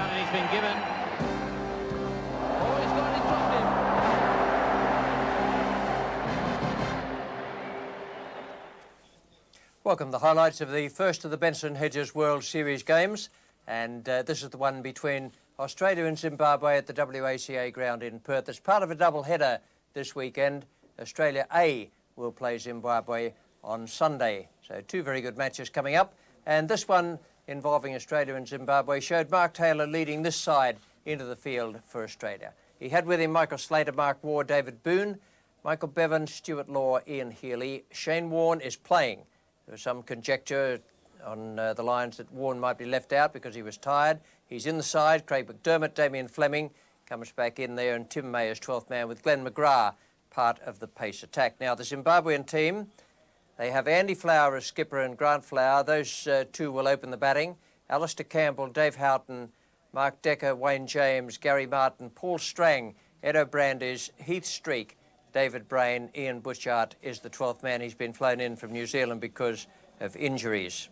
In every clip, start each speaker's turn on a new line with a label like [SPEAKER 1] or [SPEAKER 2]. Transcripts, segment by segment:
[SPEAKER 1] down and he's been given. Oh, he's got it, he's dropped him.
[SPEAKER 2] Welcome. The highlights of the first of the Benson Hedges World Series games, and this is the one between Australia and Zimbabwe at the WACA ground in Perth. As part of a double header this weekend, Australia A will play Zimbabwe on Sunday. So two very good matches coming up, and this one involving Australia and Zimbabwe showed Mark Taylor leading this side into the field for Australia. He had with him Michael Slater, Mark Waugh, David Boone, Michael Bevan, Stuart Law, Ian Healy. Shane Warne is playing. There was some conjecture on the lines that Warne might be left out because he was tired. He's in the side. Craig McDermott, Damien Fleming comes back in there, and Tim May is 12th man with Glenn McGrath part of the pace attack. Now the Zimbabwean team, they have Andy Flower as skipper and Grant Flower. Those two will open the batting. Alistair Campbell, Dave Houghton, Mark Decker, Wayne James, Gary Martin, Paul Strang, Edo Brandes, Heath Streak, David Brain, Ian Butchart is the 12th man. He's been flown in from New Zealand because of injuries.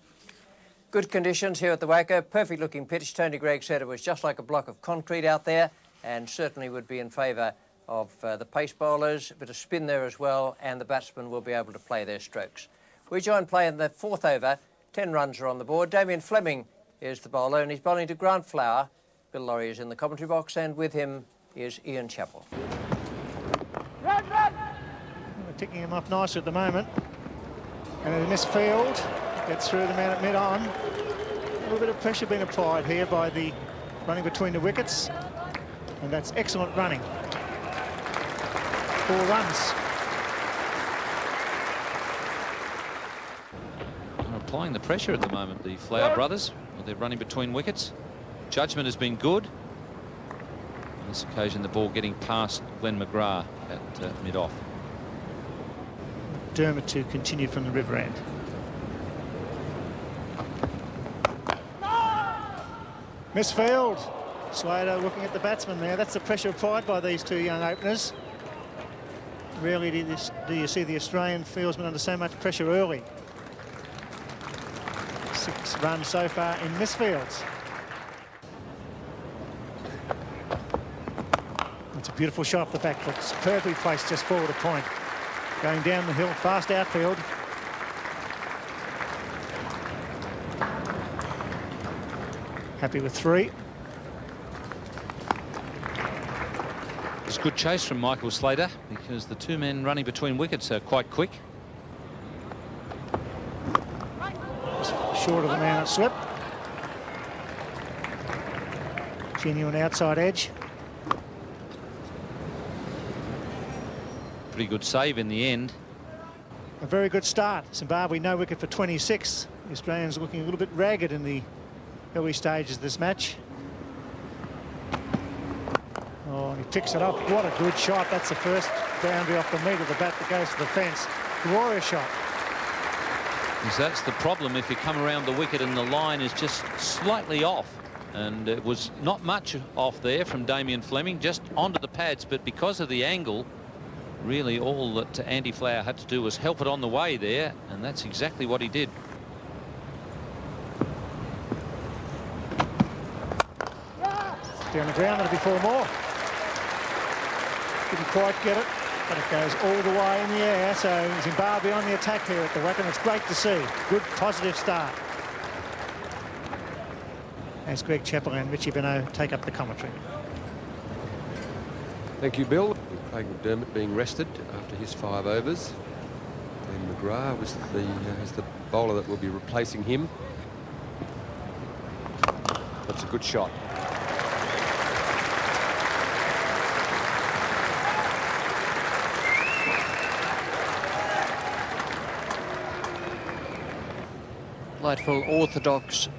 [SPEAKER 2] Good conditions here at the WACA. Perfect looking pitch. Tony Gregg said it was just like a block of concrete out there, and certainly would be in favour of the pace bowlers. A bit of spin there as well, and the batsmen will be able to play their strokes. We join play in the fourth over. 10 runs are on the board. Damien Fleming is the bowler, and he's bowling to Grant Flower. Bill Laurie is in the commentary box, and with him is Ian Chappell.
[SPEAKER 3] We're ticking him off nice at the moment. And in this field, gets through the man at mid-on. A little bit of pressure being applied here by the running between the wickets. And that's excellent running. 4 runs.
[SPEAKER 4] They're applying the pressure at the moment, the Flower brothers. They're running between wickets. Judgment has been good. On this occasion, the ball getting past Glenn McGrath at mid-off.
[SPEAKER 3] Dermot to continue from the river end. Misfield. Slater looking at the batsman there. That's the pressure applied by these two young openers. Rarely do you see the Australian fieldsman under so much pressure early. 6 runs so far in misfields. It's a beautiful shot off the back foot. Superbly placed just forward a point. Going down the hill, fast outfield. Happy with 3.
[SPEAKER 4] It's good chase from Michael Slater because the 2 men running between wickets are quite quick.
[SPEAKER 3] Just short of the man at slip. Genuine outside edge.
[SPEAKER 4] Pretty good save in the end.
[SPEAKER 3] A very good start. Zimbabwe no wicket for 26. The Australians looking a little bit ragged in the early stages of this match. Oh, and he picks it up. What a good shot. That's the first boundary off the meat of the bat that goes to the fence. Glorious shot.
[SPEAKER 4] Because that's the problem if you come around the wicket and the line is just slightly off. And it was not much off there from Damien Fleming, just onto the pads, but because of the angle, really all that Andy Flower had to do was help it on the way there, and that's exactly what he did.
[SPEAKER 3] Down the ground, it'll be 4 more. Didn't quite get it, but it goes all the way in the air. So Zimbabwe on the attack here at the WACA, and it's great to see. Good, positive start. As Greg Chappell and Richie Beno take up the commentary.
[SPEAKER 5] Thank you, Bill. Craig McDermott being rested after his 5 overs. And McGrath was the bowler that will be replacing him. That's a good shot.
[SPEAKER 2] Delightful orthodox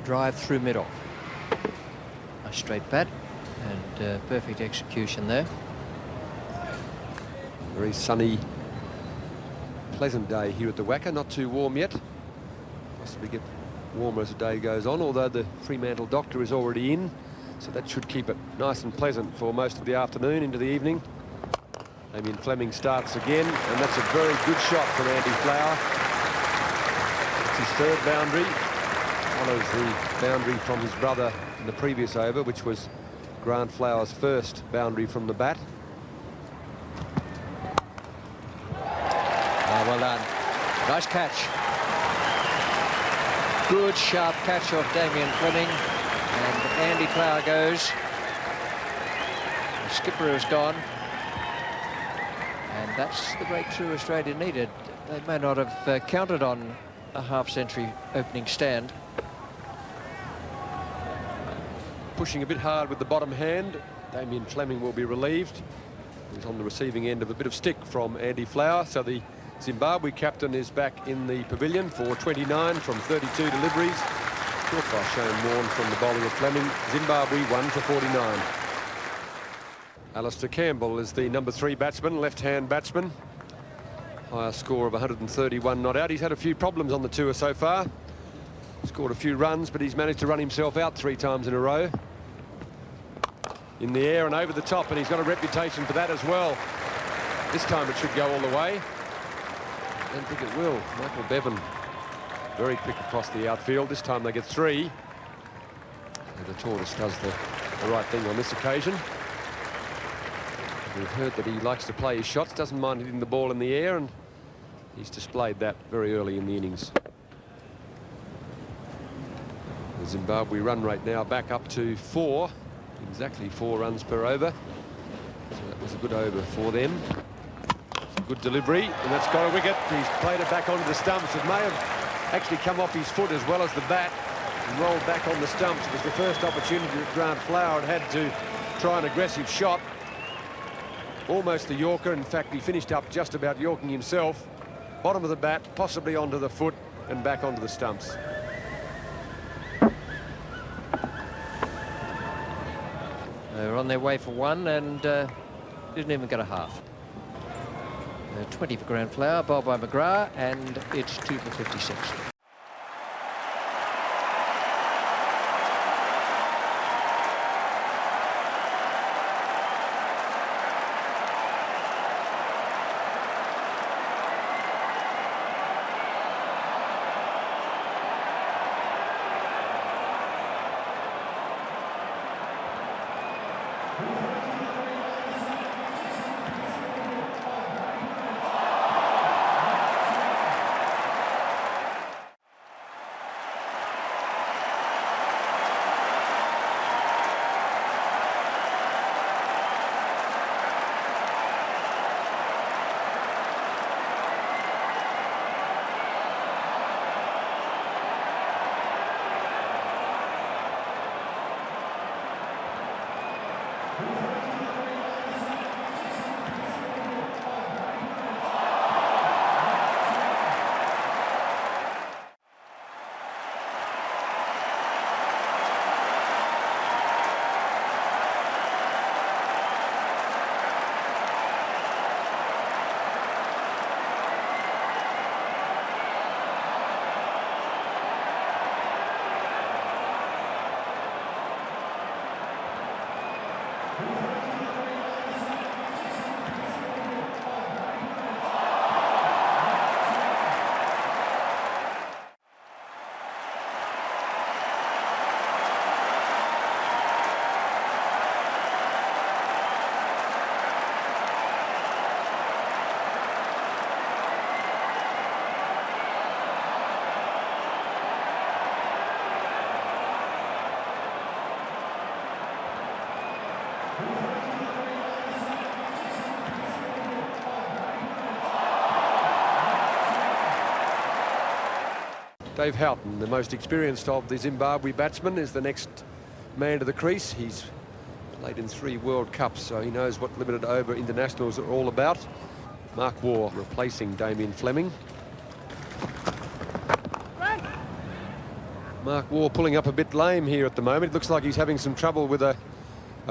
[SPEAKER 2] drive through mid-off. A straight bat and perfect execution there.
[SPEAKER 5] Very sunny, pleasant day here at the WACA. Not too warm yet. Possibly get warmer as the day goes on, although the Fremantle doctor is already in, so that should keep it nice and pleasant for most of the afternoon into the evening. Damien Fleming starts again, and that's a very good shot from Andy Flower. It's his 3rd boundary. follows the boundary from his brother in the previous over, which was Grant Flower's first boundary from the bat.
[SPEAKER 2] Oh, well done. Nice catch. Good sharp catch of Damien Fleming. And Andy Flower goes. The skipper is gone. And that's the breakthrough Australia needed. They may not have counted on a half-century opening stand.
[SPEAKER 5] Pushing a bit hard with the bottom hand. Damien Fleming will be relieved. He's on the receiving end of a bit of stick from Andy Flower. So the Zimbabwe captain is back in the pavilion for 29 from 32 deliveries. Caught by Shane Warne from the bowling of Fleming. Zimbabwe 1 for 49. Alistair Campbell is the number 3 batsman, left-hand batsman. Highest score of 131 not out. He's had a few problems on the tour so far. Scored a few runs, but he's managed to run himself out 3 times in a row. In the air and over the top, and he's got a reputation for that as well. This time it should go all the way. I don't think it will. Michael Bevan, very quick across the outfield. This time they get 3. And the tortoise does the right thing on this occasion. We've heard that he likes to play his shots, doesn't mind hitting the ball in the air, and he's displayed that very early in the innings. The Zimbabwe run rate now back up to 4, exactly 4 runs per over. So that was a good over for them. Good delivery, and that's got a wicket. He's played it back onto the stumps. It may have actually come off his foot as well as the bat and rolled back on the stumps. It was the first opportunity that Grant Flower had to try an aggressive shot. Almost the Yorker. In fact, he finished up just about Yorking himself. Bottom of the bat, possibly onto the foot and back onto the stumps.
[SPEAKER 2] They were on their way for 1 and didn't even get a half. 20 for Grant Flower, bowled by McGrath, and it's 2 for 56.
[SPEAKER 5] Dave Houghton, the most experienced of the Zimbabwe batsmen, is the next man to the crease. He's played in 3 World Cups, so he knows what limited over internationals are all about. Mark Waugh replacing Damien Fleming. Mark Waugh pulling up a bit lame here at the moment. It looks like he's having some trouble with a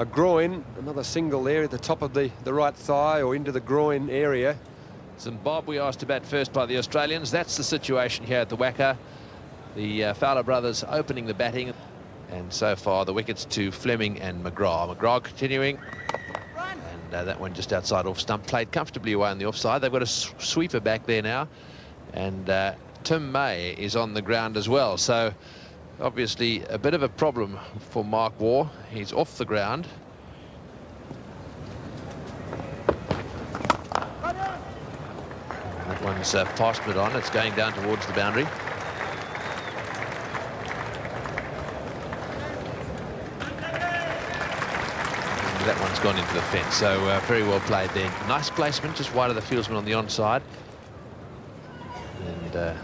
[SPEAKER 5] groin. Another single there at the top of the right thigh or into the groin area.
[SPEAKER 4] Zimbabwe asked to bat first by the Australians. That's the situation here at the WACA. The Fowler brothers opening the batting, and so far the wickets to Fleming and McGrath. McGrath continuing, and that one just outside off stump, played comfortably away on the offside. They've got a sweeper back there now, and Tim May is on the ground as well. So
[SPEAKER 6] Obviously a bit of a problem for Mark Waugh. He's off the ground. That one's passed mid on. It's going down towards the boundary. And that one's gone into the fence. So very well played there. Nice placement, just wide of the fieldsman on the onside. And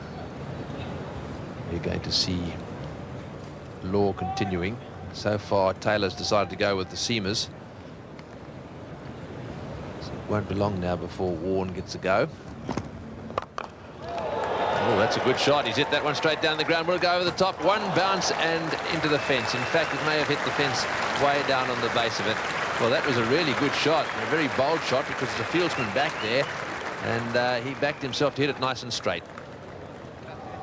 [SPEAKER 6] you're going to see Law continuing. So far, Taylor's decided to go with the seamers. So it won't be long now before Warne gets a go. Oh, that's a good shot. He's hit that one straight down the ground. Will go over the top. One bounce and into the fence. In fact, it may have hit the fence way down on the base of it. Well, that was a really good shot. A very bold shot because there's a fieldsman back there. And he backed himself to hit it nice and straight.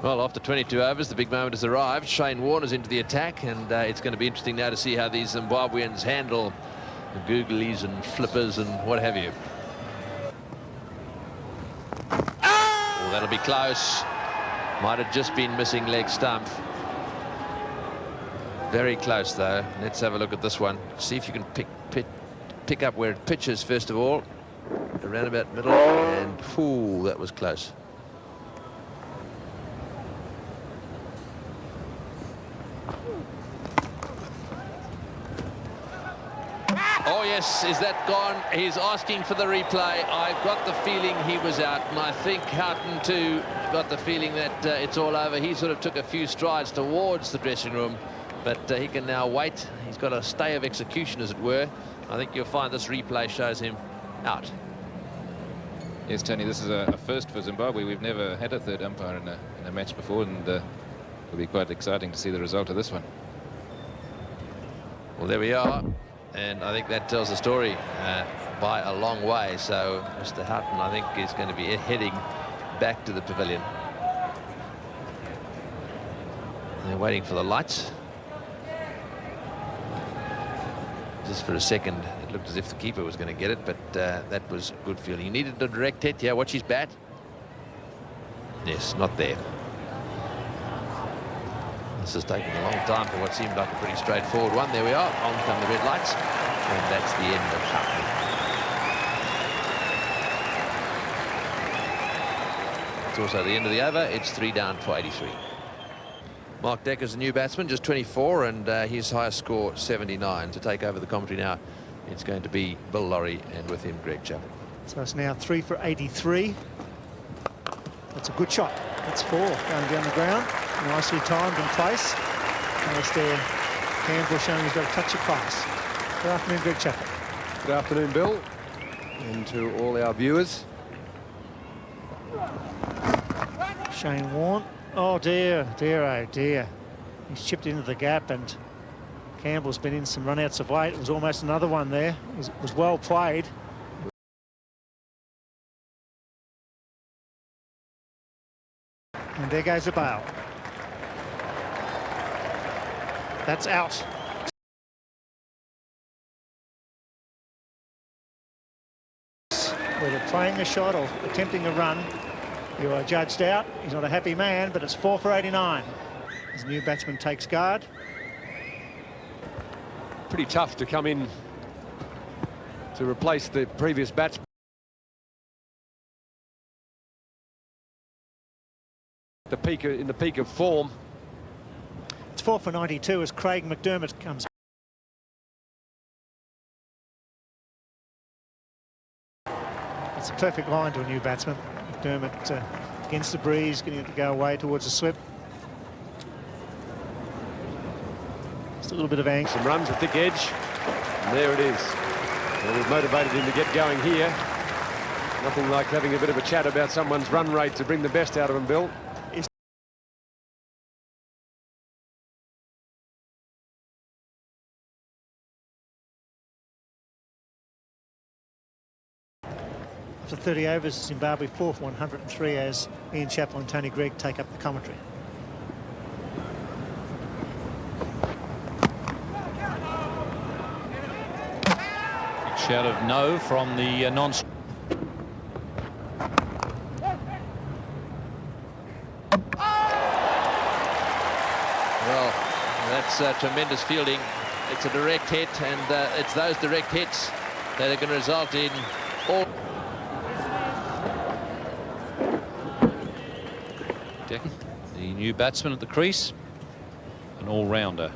[SPEAKER 6] Well, after 22 overs, the big moment has arrived. Shane Warne's into the attack, and it's going to be interesting now to see how these Zimbabweans handle the googlies and flippers and what have you. Oh, that'll be close. Might have just been missing leg stump. Very close, though. Let's have a look at this one. See if you can pick up where it pitches, first of all. Around about middle, and ooh, that was close. Oh, yes, is that gone? He's asking for the replay. I've got the feeling he was out, and I think Houghton, too, got the feeling that it's all over. He sort of took a few strides towards the dressing room, but he can now wait. He's got a stay of execution, as it were. I think you'll find this replay shows him out.
[SPEAKER 1] Yes, Tony, this is a first for Zimbabwe. We've never had a third umpire in a match before, and it'll be quite exciting to see the result of this one.
[SPEAKER 6] Well, there we are. And I think that tells the story by a long way. So Mr. Houghton, I think, is going to be heading back to the pavilion. They're waiting for the lights. Just for a second, it looked as if the keeper was going to get it, but that was good fielding. He needed a direct hit. Yeah, watch his bat. Yes, not there. This has taken a long time for what seemed like a pretty straightforward one. There we are. On come the red lights. And that's the end of Houghton. It's also the end of the over. It's 3 down for 83. Mark Decker's a new batsman, just 24, and his highest score, 79. To take over the commentary now, it's going to be Bill Laurie, and with him, Greg Chappell.
[SPEAKER 3] So it's now 3 for 83. That's a good shot. That's 4 going down the ground. Nicely timed in place. Nice there. Campbell showing he's got a touch of class. Good afternoon, Greg Chappell.
[SPEAKER 5] Good afternoon, Bill, and to all our viewers.
[SPEAKER 3] Shane Warne. Oh dear, dear, oh dear. He's chipped into the gap, and Campbell's been in some run-outs of late. It was almost another one there. It was well played. And there goes a bail. That's out. Whether playing a shot or attempting a run, you are judged out. He's not a happy man, but it's 4 for 89. His new batsman takes guard.
[SPEAKER 5] Pretty tough to come in to replace the previous batsman. In the peak of form.
[SPEAKER 3] It's 4 for 92 as Craig McDermott comes. It's a perfect line to a new batsman. McDermott against the breeze, getting it to go away towards the slip. Just a little bit of angst.
[SPEAKER 5] Some runs, a thick edge. And there it is. Well, we've motivated him to get going here. Nothing like having a bit of a chat about someone's run rate to bring the best out of him, Bill.
[SPEAKER 3] After 30 overs, Zimbabwe 4 for 103 as Ian Chappell and Tony Gregg take up the commentary.
[SPEAKER 4] Big shout of no from the non.
[SPEAKER 6] Well, tremendous fielding. It's a direct hit, and it's those direct hits that are going to result in all.
[SPEAKER 4] Decker, the new batsman at the crease, an all-rounder.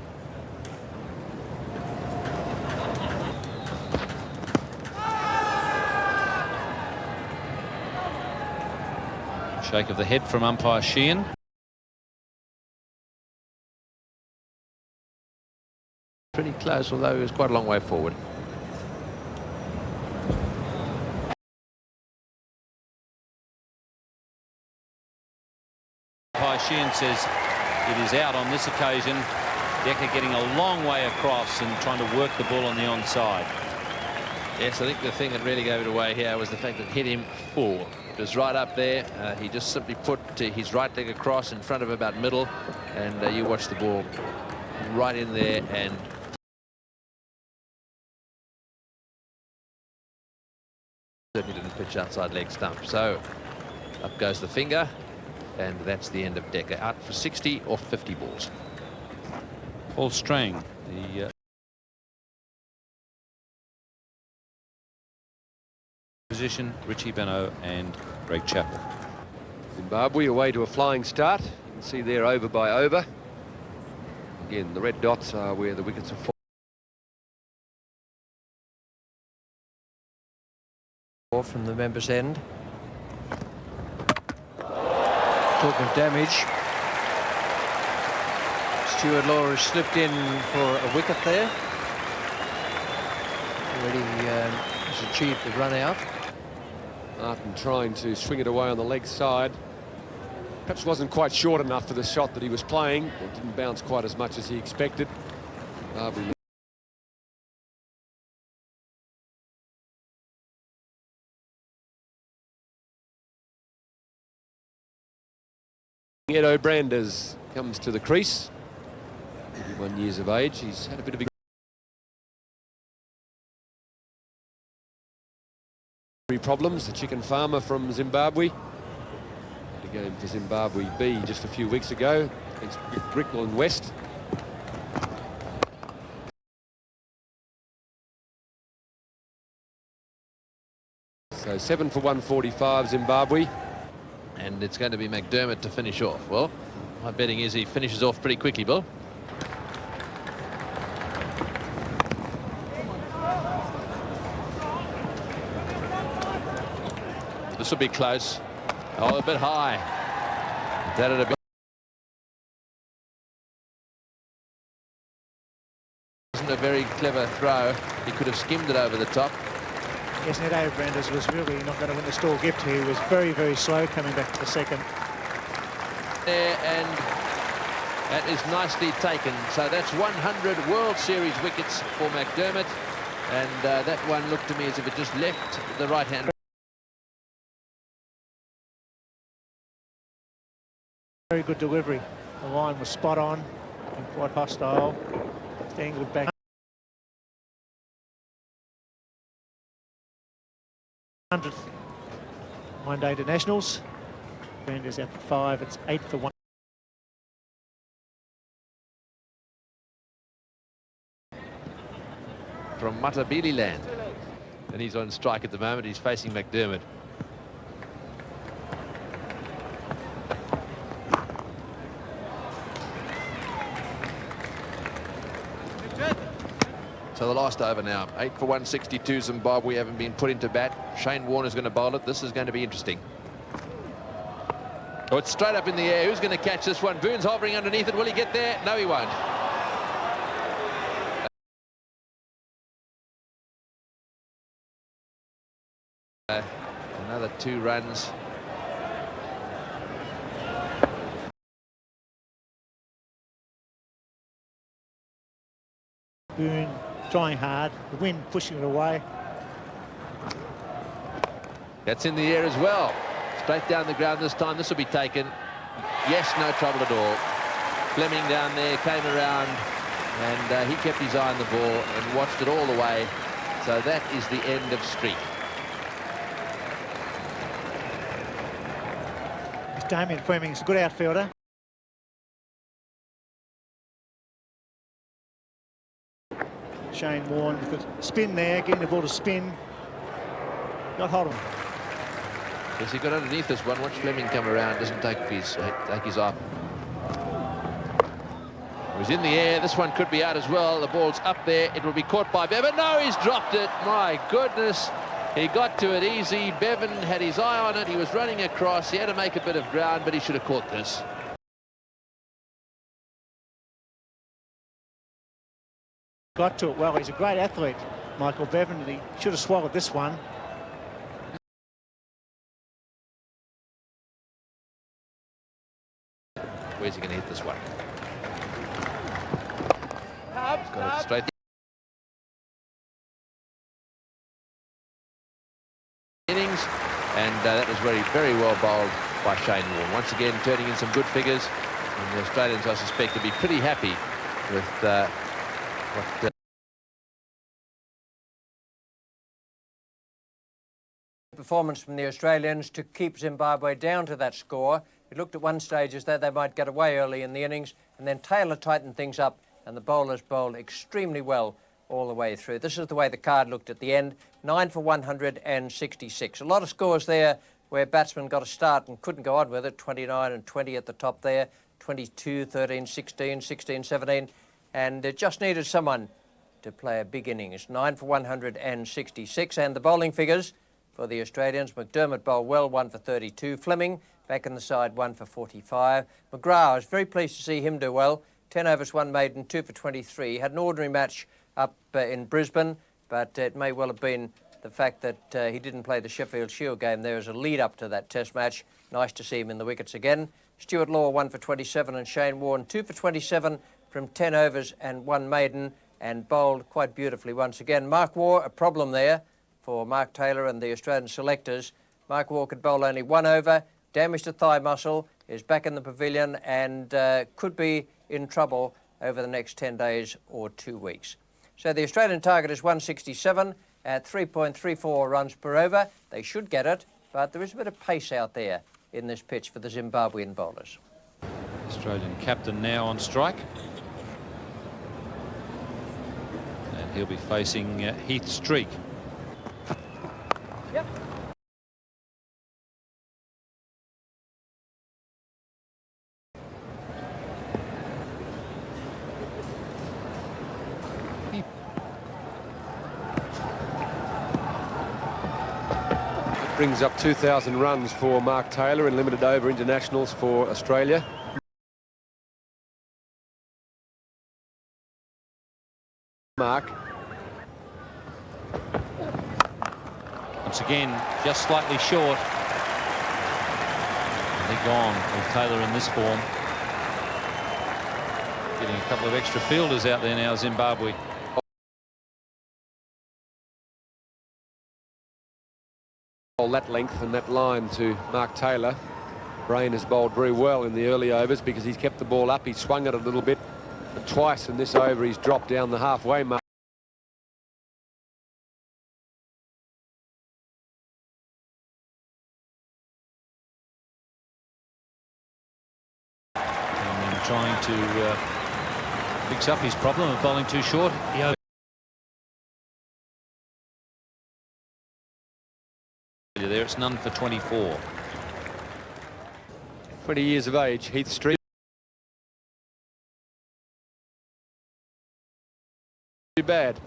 [SPEAKER 4] Shake of the head from umpire Sheehan.
[SPEAKER 6] Pretty close, although it was quite a long way forward.
[SPEAKER 4] Umpire Sheehan says it is out on this occasion. Decker getting a long way across and trying to work the ball on the onside.
[SPEAKER 6] Yes, I think the thing that really gave it away here was the fact that it hit him full. It was right up there. He just simply put his right leg across in front of about middle, and you watch the ball right in there, and certainly didn't pitch outside leg stump. So up goes the finger, and that's the end of Decker. Out for 60 or 50 balls.
[SPEAKER 4] Paul Strang, the position, Richie Benaud and Greg Chappell.
[SPEAKER 5] Zimbabwe away to a flying start. You can see they're over by over. Again, the red dots are where the wickets are falling.
[SPEAKER 2] From the members' end. Talking of damage, Stuart Law has slipped in for a wicket there. Already has achieved the run out.
[SPEAKER 5] Martin trying to swing it away on the leg side. Perhaps wasn't quite short enough for the shot that he was playing. It didn't bounce quite as much as he expected. Edo Brandes comes to the crease. 51 years of age. He's had a bit of problems. The chicken farmer from Zimbabwe. Had a game for Zimbabwe B just a few weeks ago against Brickell and West. So 7 for 145 Zimbabwe.
[SPEAKER 6] And it's going to be McDermott to finish off. Well, my betting is he finishes off pretty quickly, Bill. This will be close. Oh, a bit high. That'd be. Wasn't a very clever throw. He could have skimmed it over the top.
[SPEAKER 3] Yes, Edo Brandes was really not going to win the store gift here. He was very, very slow coming back to the second.
[SPEAKER 6] There, and that is nicely taken. So that's 100 World Series wickets for McDermott. And that one looked to me as if it just left the right hand.
[SPEAKER 3] Very good delivery. The line was spot on and quite hostile. It's angled back. One-day internationals. Brandes out for 5. It's 8 for 1.
[SPEAKER 6] From Matabele land. And he's on strike at the moment. He's facing McDermott. So the last over now, 8 for 162. Zimbabwe haven't been put into bat. Shane Warne is going to bowl it. This is going to be interesting. Oh, it's straight up in the air. Who's going to catch this one? Boone's hovering underneath it. Will he get there? No, he won't. Another 2 runs.
[SPEAKER 3] Boone trying hard, the wind pushing it away.
[SPEAKER 6] That's in the air as well. Straight down the ground this time. This will be taken. Yes, no trouble at all. Fleming down there came around, and he kept his eye on the ball and watched it all the way. So that is the end of streak.
[SPEAKER 3] Damien Fleming's a good outfielder. Shane Warne with the spin there, getting the ball to spin. Got hold of him.
[SPEAKER 6] Yes, he got underneath this one. Watch Fleming come around, doesn't take his eye. It was in the air. This one could be out as well. The ball's up there. It will be caught by Bevan. No, he's dropped it. My goodness. He got to it easy. Bevan had his eye on it. He was running across. He had to make a bit of ground, but he should have caught this.
[SPEAKER 3] Got to it well. He's a great athlete, Michael Bevan, and he should have swallowed this one.
[SPEAKER 6] Where's he going to hit this one? Got it straight. Innings, and that was very well bowled by Shane Warne. Once again, turning in some good figures, and the Australians, I suspect, will be pretty happy with what.
[SPEAKER 2] Performance from the Australians to keep Zimbabwe down to that score. It looked at one stage as though they might get away early in the innings, and then Taylor tightened things up, and the bowlers bowled extremely well all the way through. This is the way the card looked at the end. 9 for 166. A lot of scores there where batsmen got a start and couldn't go on with it. 29 and 20 at the top there. 22, 13, 16, 16, 17. And it just needed someone to play a big innings. 9 for 166. And the bowling figures for the Australians: McDermott bowled well, 1 for 32. Fleming back in the side, 1 for 45. McGrath, I was very pleased to see him do well. 10 overs, 1 maiden, 2 for 23. Had an ordinary match up in Brisbane, but it may well have been the fact that he didn't play the Sheffield Shield game there as a lead-up to that Test match. Nice to see him in the wickets again. Stuart Law, 1 for 27, and Shane Warne, 2 for 27 from 10 overs and 1 maiden, and bowled quite beautifully once again. Mark Waugh, a problem there for Mark Taylor and the Australian selectors. Mark Waugh could bowl only 1 over, damaged a thigh muscle, is back in the pavilion, and could be in trouble over the next 10 days or 2 weeks. So the Australian target is 167 at 3.34 runs per over. They should get it, but there is a bit of pace out there in this pitch for the Zimbabwean bowlers.
[SPEAKER 4] Australian captain now on strike. And he'll be facing Heath Streak.
[SPEAKER 2] Yep.
[SPEAKER 5] Brings up 2,000 runs for Mark Taylor in limited over internationals for Australia. Mark.
[SPEAKER 4] Once again, just slightly short. They're gone with Taylor in this form. Getting a couple of extra fielders out there now, Zimbabwe.
[SPEAKER 5] That length and that line to Mark Taylor. Brain has bowled very well in the early overs because he's kept the ball up. He's swung it a little bit, but twice in this over he's dropped down the halfway mark.
[SPEAKER 4] And trying to fix up his problem of bowling too short. There, it's none for 24.
[SPEAKER 5] 20 years of age, Heath Streak. Too bad.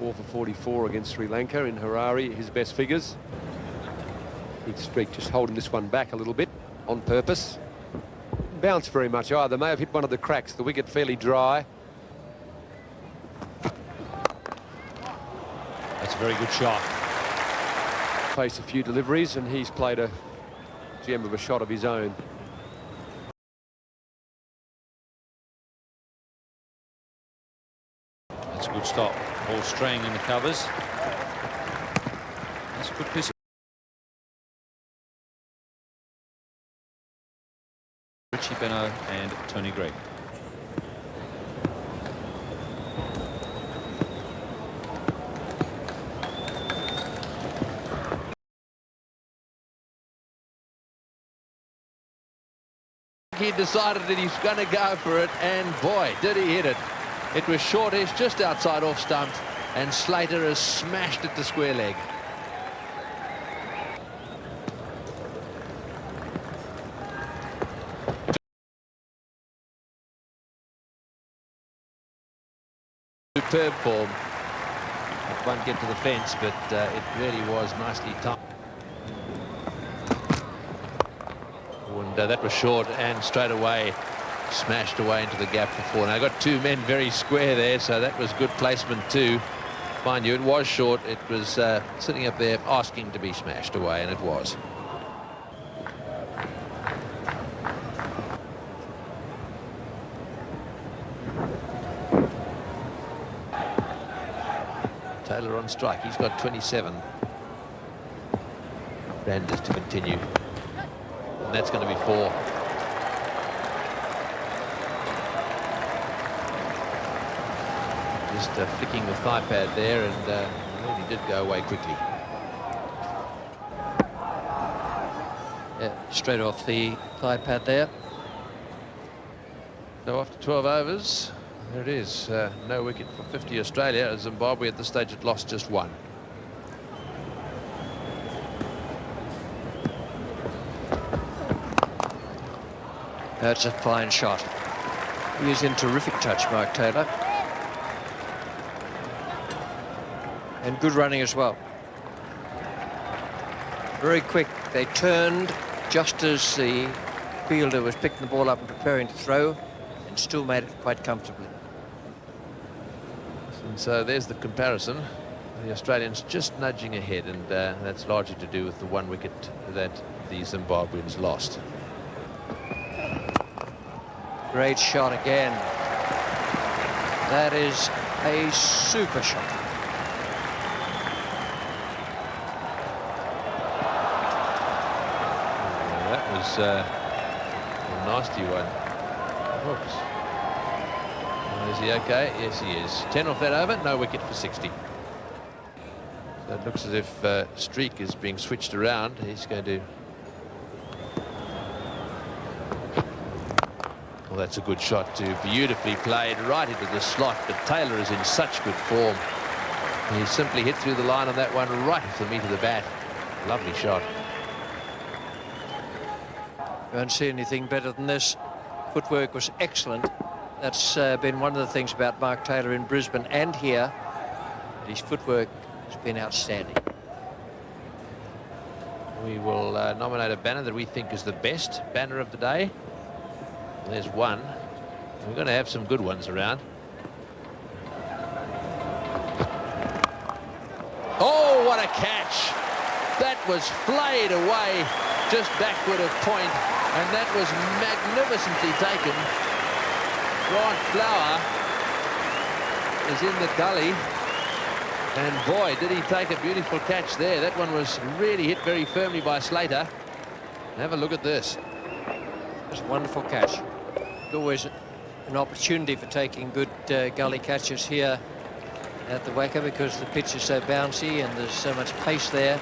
[SPEAKER 5] 4 for 44 against Sri Lanka in Harare, his best figures. Heath Streak just holding this one back a little bit on purpose. Didn't bounce very much either. May have hit one of the cracks. The wicket fairly dry.
[SPEAKER 4] That's a very good shot.
[SPEAKER 5] Faced a few deliveries and he's played a gem of a shot of his own.
[SPEAKER 4] That's a good stop. Ball straying in the covers. That's a good piece of Richie Beno and Tony Greig.
[SPEAKER 6] He decided that he's going to go for it, and boy, did he hit it. It was shortish, just outside off stump, and Slater has smashed it to square leg. Superb form. It won't get to the fence, but it really was nicely timed. And that was short, and straight away smashed away into the gap for four. Now, I got two men very square there, so that was good placement too. Mind you, it was short. It was sitting up there asking to be smashed away, and it was. Taylor on strike. He's got 27. Randers to continue. And that's going to be four. Just flicking the thigh pad there, and really did go away quickly.
[SPEAKER 2] Yeah, straight off the thigh pad there.
[SPEAKER 6] So after 12 overs, there it is. No wicket for 50 Australia. Zimbabwe at this stage had lost just one.
[SPEAKER 2] That's a fine shot. He is in terrific touch, Mark Taylor. And good running as well. Very quick. They turned just as the fielder was picking the ball up and preparing to throw, and still made it quite comfortably.
[SPEAKER 6] And so there's the comparison. The Australians just nudging ahead, and that's largely to do with the one wicket that the Zimbabweans lost.
[SPEAKER 2] Great shot again. That is a super shot.
[SPEAKER 6] That was a nasty one. Whoops. Is he okay? Yes, he is. 10 off that over, no wicket for 60. So it looks as if Streak is being switched around. He's going to... Well, that's a good shot too. Beautifully played right into the slot, but Taylor is in such good form. He simply hit through the line on that one right off the meat of the bat. Lovely shot.
[SPEAKER 2] You won't see anything better than this. Footwork was excellent. That's been one of the things about Mark Taylor in Brisbane and here. His footwork has been outstanding.
[SPEAKER 6] We will nominate a banner that we think is the best banner of the day. There's one. We're going to have some good ones around. Oh, what a catch! That was flayed away just backward of point, and that was magnificently taken. Grant Flower is in the gully, and boy, did he take a beautiful catch there. That one was really hit very firmly by Slater. Have a look at this.
[SPEAKER 2] It's a wonderful catch. Always an opportunity for taking good gully catches here at the WACA because the pitch is so bouncy and there's so much pace there.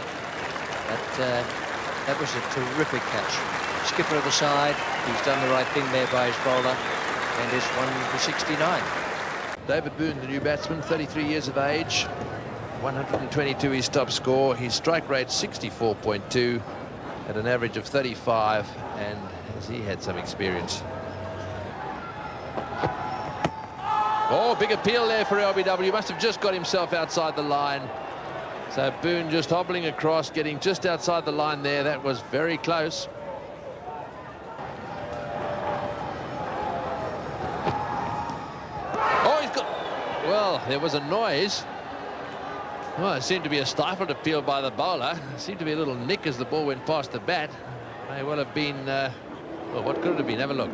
[SPEAKER 2] But that was a terrific catch. Skipper of the side, he's done the right thing there by his bowler, and it's 1 for 69.
[SPEAKER 6] David Boone, the new batsman, 33 years of age, 122 his top score. His strike rate 64.2 at an average of 35, and he had some experience. Oh, big appeal there for LBW. Must have just got himself outside the line. So Boone just hobbling across, getting just outside the line there. That was very close. Oh, he's got... Well, there was a noise. Well, it seemed to be a stifled appeal by the bowler. It seemed to be a little nick as the ball went past the bat. May well have been... well, what could it have been? Have a look.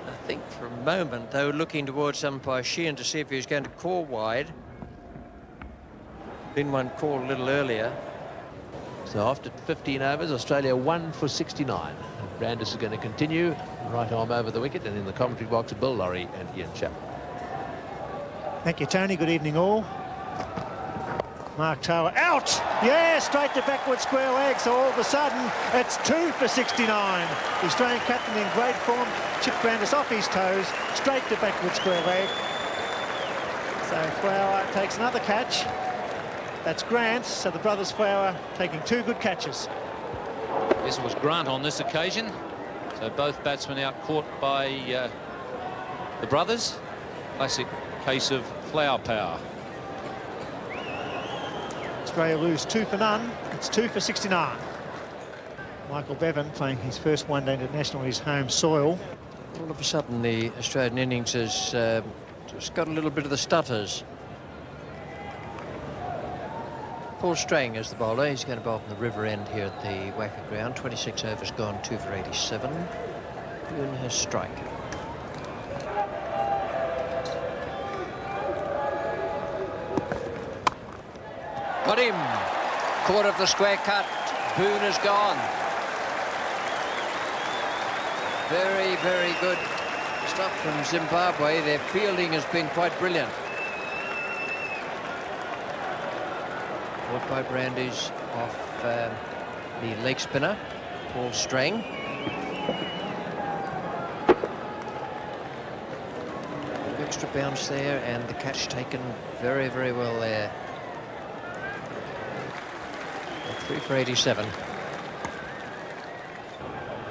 [SPEAKER 2] I think for a moment they were looking towards umpire Sheehan to see if he was going to call wide. Been one called a little earlier.
[SPEAKER 6] So after 15 overs, Australia 1 for 69. Randers is going to continue. Right arm over the wicket, and in the commentary box, Bill Laurie and Ian Chappell.
[SPEAKER 3] Thank you, Tony. Good evening, all. Mark Tower out. Yeah, straight to backward square leg. So all of a sudden, it's 2 for 69. The Australian captain in great form. Chip Grandis off his toes, straight to backward square leg. So Flower takes another catch. That's Grant. So the brothers Flower taking 2 good catches.
[SPEAKER 4] Yes, it was Grant on this occasion. So both batsmen out caught by the brothers. Classic case of flower power.
[SPEAKER 3] Australia lose 2 for none. It's 2 for 69. Michael Bevan playing his first one-day international on his home soil.
[SPEAKER 2] All of a sudden, the Australian innings has just got a little bit of the stutters. Paul Strang is the bowler. He's going to bowl from the river end here at the WACA ground. 26 overs gone, 2 for 87. Boone has strike. Got him. Caught of the square cut. Boone is gone. Very, very good stuff from Zimbabwe. Their fielding has been quite brilliant. Caught by Brandies off the leg spinner, Paul Strang. Bit of extra bounce there, and the catch taken very, very well there. 3 for 87.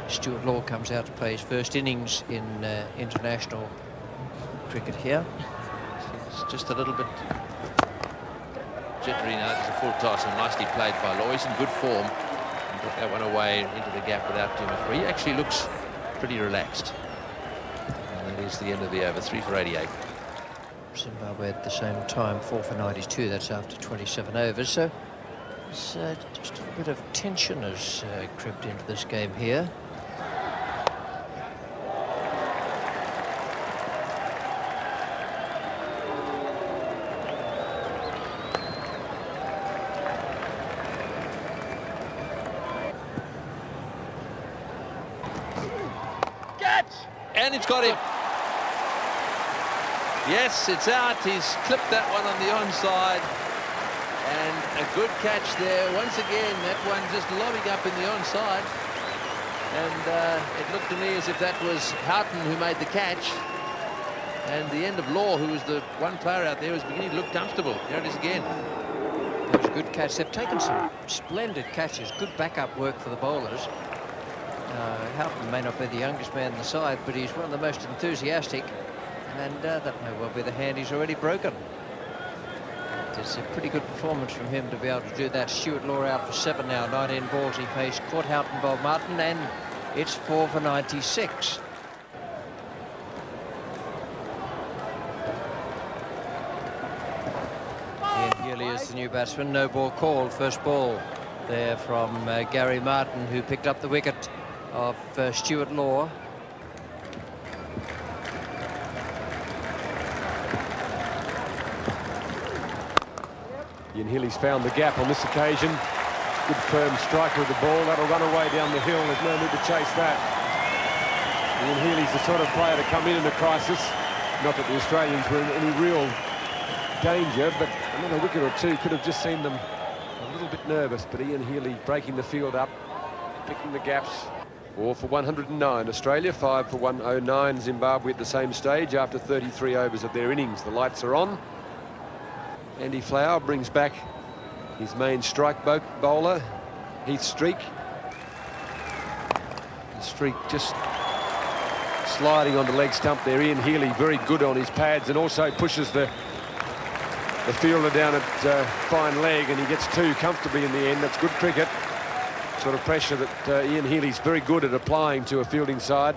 [SPEAKER 2] Stuart Law comes out to play his first innings in international cricket here.
[SPEAKER 6] It's just a little bit jittery now. It's a full toss and nicely played by Law. He's in good form and took that one away into the gap without too much. He actually looks pretty relaxed. And that is the end of the over. 3 for 88.
[SPEAKER 2] Zimbabwe at the same time, 4 for 92. That's after 27 overs. So it's just a bit of tension has crept into this game here.
[SPEAKER 6] And it's got him. Yes, it's out. He's clipped that one on the onside. And a good catch there. Once again, that one just lobbing up in the onside. And it looked to me as if that was Houghton who made the catch. And the end of Law, who was the one player out there, was beginning to look comfortable. Here it is again.
[SPEAKER 2] It was a good catch. They've taken some splendid catches. Good backup work for the bowlers. Houghton may not be the youngest man in the side, but he's one of the most enthusiastic. And that may well be the hand he's already broken. It's a pretty good performance from him to be able to do that. Stuart Law out for 7 now. 19 balls he faced. Caught Houghton bowled Martin, and it's 4 for 96. Ian Healy is the new batsman. No ball called. First ball there from Gary Martin, who picked up the wicket of Stuart Law.
[SPEAKER 5] Ian Healy's found the gap on this occasion. Good firm striker of the ball. That'll run away down the hill. There's no need to chase that. Ian Healy's the sort of player to come in a crisis. Not that the Australians were in any real danger, but another wicket or two could have just seen them a little bit nervous. But Ian Healy breaking the field up, picking the gaps. 4 for 109 Australia, 5 for 109 Zimbabwe at the same stage after 33 overs of their innings. The lights are on. Andy Flower brings back his main strike bowler, Heath Streak. The streak just sliding on the leg stump there. Ian Healy very good on his pads and also pushes the fielder down at fine leg, and he gets 2 comfortably in the end. That's good cricket. Sort of pressure that Ian Healy's very good at applying to a fielding side.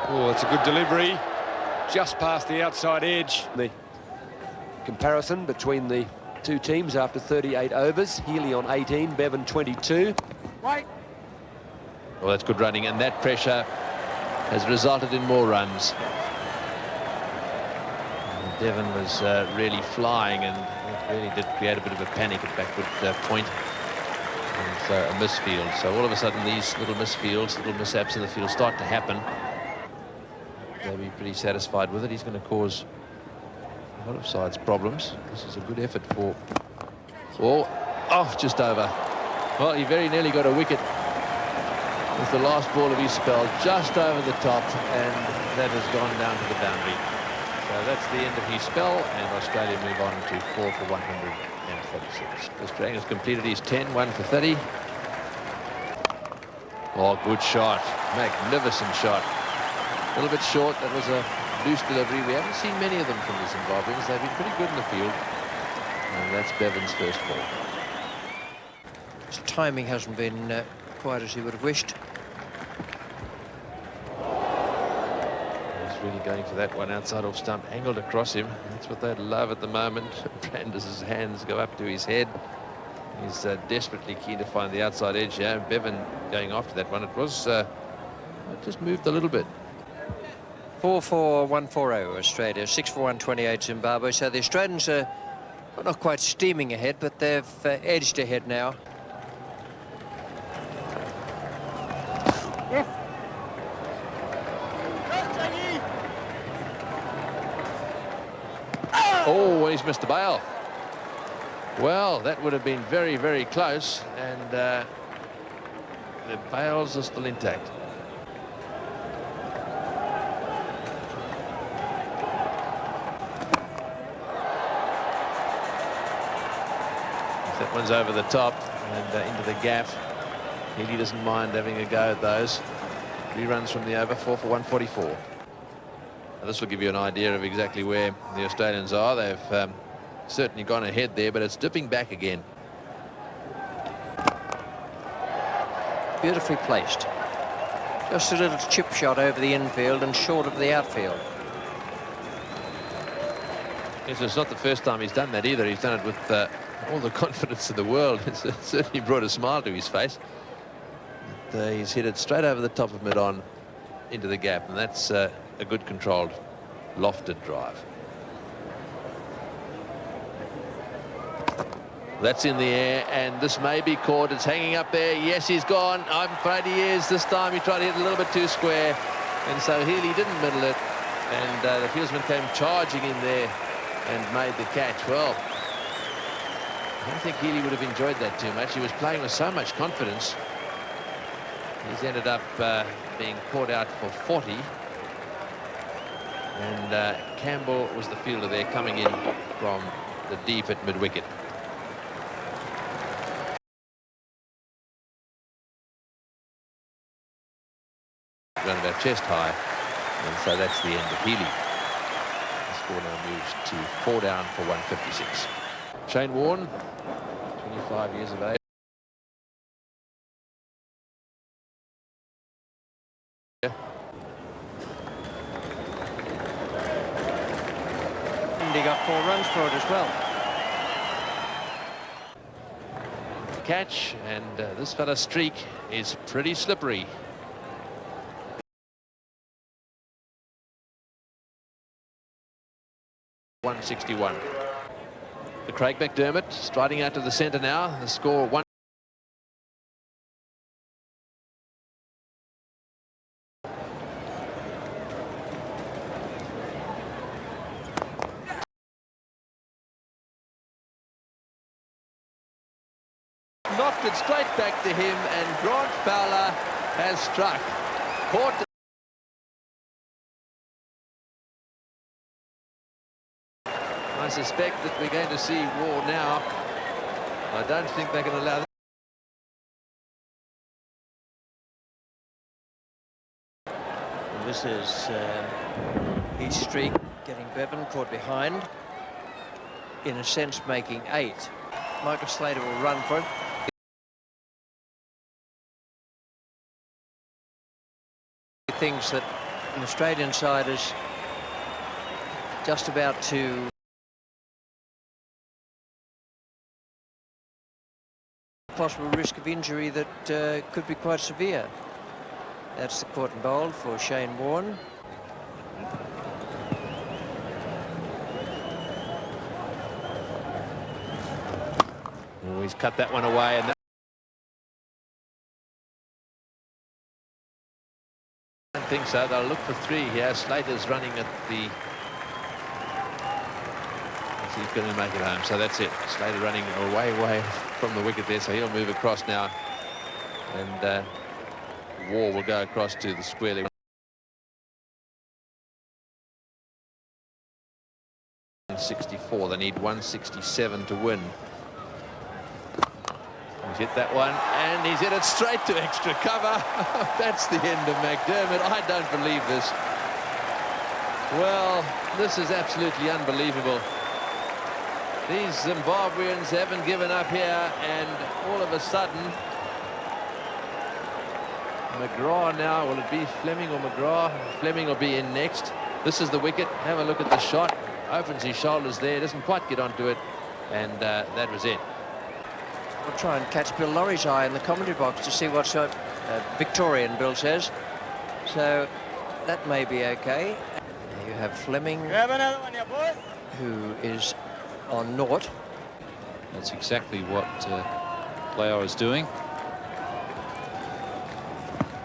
[SPEAKER 5] Oh, it's a good delivery. Just past the outside edge. The comparison between the two teams after 38 overs. Healy on 18, Bevan 22.
[SPEAKER 6] Well, that's good running, and that pressure has resulted in more runs. And Bevan was really flying, and it really did create a bit of a panic at backward point. And so a misfield. So all of a sudden these little misfields, little mishaps in the field start to happen. They'll be pretty satisfied with it. He's going to cause A lot of sides problems. This is a good effort for Waugh. Oh, just over. Well, he very nearly got a wicket with the last ball of his spell, just over the top, and that has gone down to the boundary. So that's the end of his spell, and Australia move on to 4 for 136. Australia's completed his 10, 1 for 30. Oh, good shot. Magnificent shot. A little bit short. That was a loose delivery. We haven't seen many of them from the Zimbabweans. They've been pretty good in the field. And that's Bevan's first 4.
[SPEAKER 2] His timing hasn't been quite as he would have wished.
[SPEAKER 6] He's really going for that one outside off stump, angled across him. That's what they'd love at the moment. Brandis's hands go up to his head. He's desperately keen to find the outside edge here. Bevan going after that one. It was it just moved a little bit.
[SPEAKER 2] 4 for 140 Australia, 6 for 128 Zimbabwe. So the Australians are not quite steaming ahead, but they've edged ahead now.
[SPEAKER 6] Oh, he's missed the bail. Well, that would have been very, very close, and the bails are still intact. That one's over the top and into the gap. Healy doesn't mind having a go at those. 3 runs from the over, 4 for 144. Now, this will give you an idea of exactly where the Australians are. They've certainly gone ahead there, but it's dipping back again.
[SPEAKER 2] Beautifully placed. Just a little chip shot over the infield and short of the outfield.
[SPEAKER 6] Yes, it's not the first time he's done that either. He's done it with all the confidence in the world. It's certainly brought a smile to his face. But, he's hit it straight over the top of mid-on into the gap, and that's a good controlled, lofted drive. That's in the air, and this may be caught. It's hanging up there. Yes, he's gone. I'm afraid he is. This time he tried to hit a little bit too square, and so Healy didn't middle it, and the fieldsman came charging in there and made the catch. Well, I don't think Healy would have enjoyed that too much. He was playing with so much confidence. He's ended up being caught out for 40. And Campbell was the fielder there coming in from the deep at mid-wicket. Run about chest high. And so that's the end of Healy. The score now moves to 4 down for 156. Shane Warne, 25 years of age.
[SPEAKER 2] And he got 4 runs for it as well.
[SPEAKER 6] Catch, and this fella's streak is pretty slippery. .161. The Craig McDermott striding out to the centre now. The score 1. Knocked it straight back to him, and Grant Fowler has struck. Caught. I suspect that we're going to see Waugh now. I don't think they can allow that.
[SPEAKER 2] And this is his streak, getting Bevan caught behind. In a sense, making 8. Michael Slater will run for it. He thinks that an Australian side is just about to possible risk of injury that could be quite severe. That's the caught and bowled for Shane Warne.
[SPEAKER 6] Oh, he's cut that one away, and I don't think so. They'll look for 3 here. Slater's running at the he's going to make it home. So that's it. Slater running away from the wicket there. So he'll move across now. And Waugh will go across to the square. 164. They need 167 to win. He's hit that one, and he's hit it straight to extra cover. That's the end of McDermott. I don't believe this. Well, this is absolutely unbelievable. These Zimbabweans haven't given up here, and all of a sudden, McGrath now, will it be Fleming or McGrath? Fleming will be in next. This is the wicket. Have a look at the shot. Opens his shoulders there, doesn't quite get onto it, and that was it.
[SPEAKER 2] We'll try and catch Bill Laurie's eye in the commentary box to see what shot Victorian Bill says. So that may be okay. There you have Fleming, who is on naught.
[SPEAKER 4] That's exactly what Law is doing.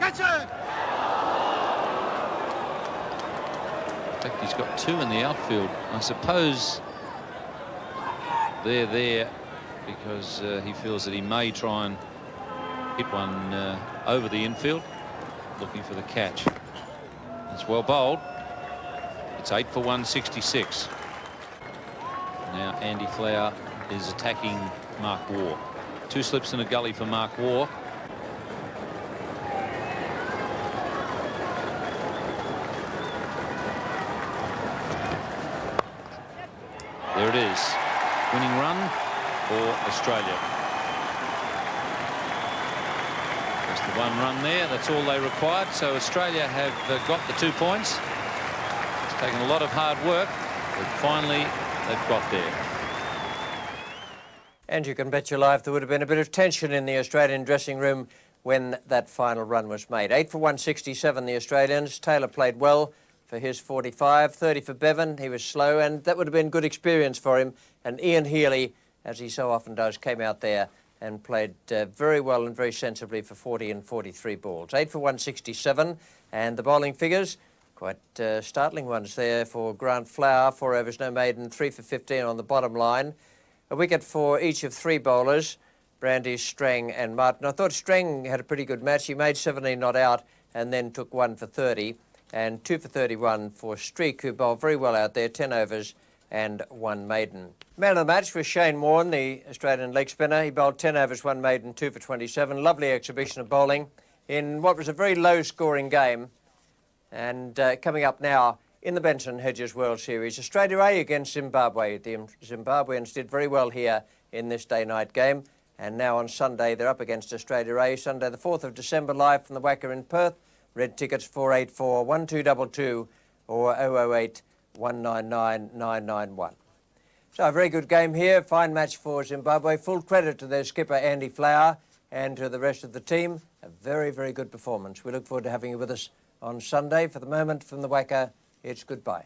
[SPEAKER 2] Catch it!
[SPEAKER 4] In fact, he's got two in the outfield. I suppose they're there because he feels that he may try and hit one over the infield, looking for the catch. It's well bowled. It's 8 for 166. Now Andy Flower is attacking Mark Waugh. Two slips in a gully for Mark Waugh. There it is. Winning run for Australia. Just the one run there. That's all they required. So Australia have got the 2 points. It's taken a lot of hard work, but finally they've got there.
[SPEAKER 2] And you can bet your life there would have been a bit of tension in the Australian dressing room when that final run was made. 8 for 167, the Australians. Taylor played well for his 45, 30 for Bevan. He was slow, and that would have been good experience for him. And Ian Healy, as he so often does, came out there and played very well and very sensibly for 40 and 43 balls. 8 for 167, and the bowling figures, quite startling ones there for Grant Flower, 4 overs, no maiden, 3 for 15 on the bottom line. A wicket for each of 3 bowlers, Brandy, Strang and Martin. I thought Strang had a pretty good match. He made 17 not out and then took 1 for 30. And 2 for 31 for Streak, who bowled very well out there, 10 overs and 1 maiden. Man of the match was Shane Warne, the Australian leg spinner. He bowled 10 overs, 1 maiden, 2 for 27. Lovely exhibition of bowling in what was a very low-scoring game. And coming up now in the Benson Hedges World Series, Australia A against Zimbabwe. The Zimbabweans did very well here in this day-night game. And now on Sunday, they're up against Australia A. Sunday, the 4th of December, live from the WACA in Perth. Red tickets 484 1222 or 008 199 991. So a very good game here. Fine match for Zimbabwe. Full credit to their skipper Andy Flower and to the rest of the team. A very, very good performance. We look forward to having you with us on Sunday. For the moment, from the WACA, it's goodbye.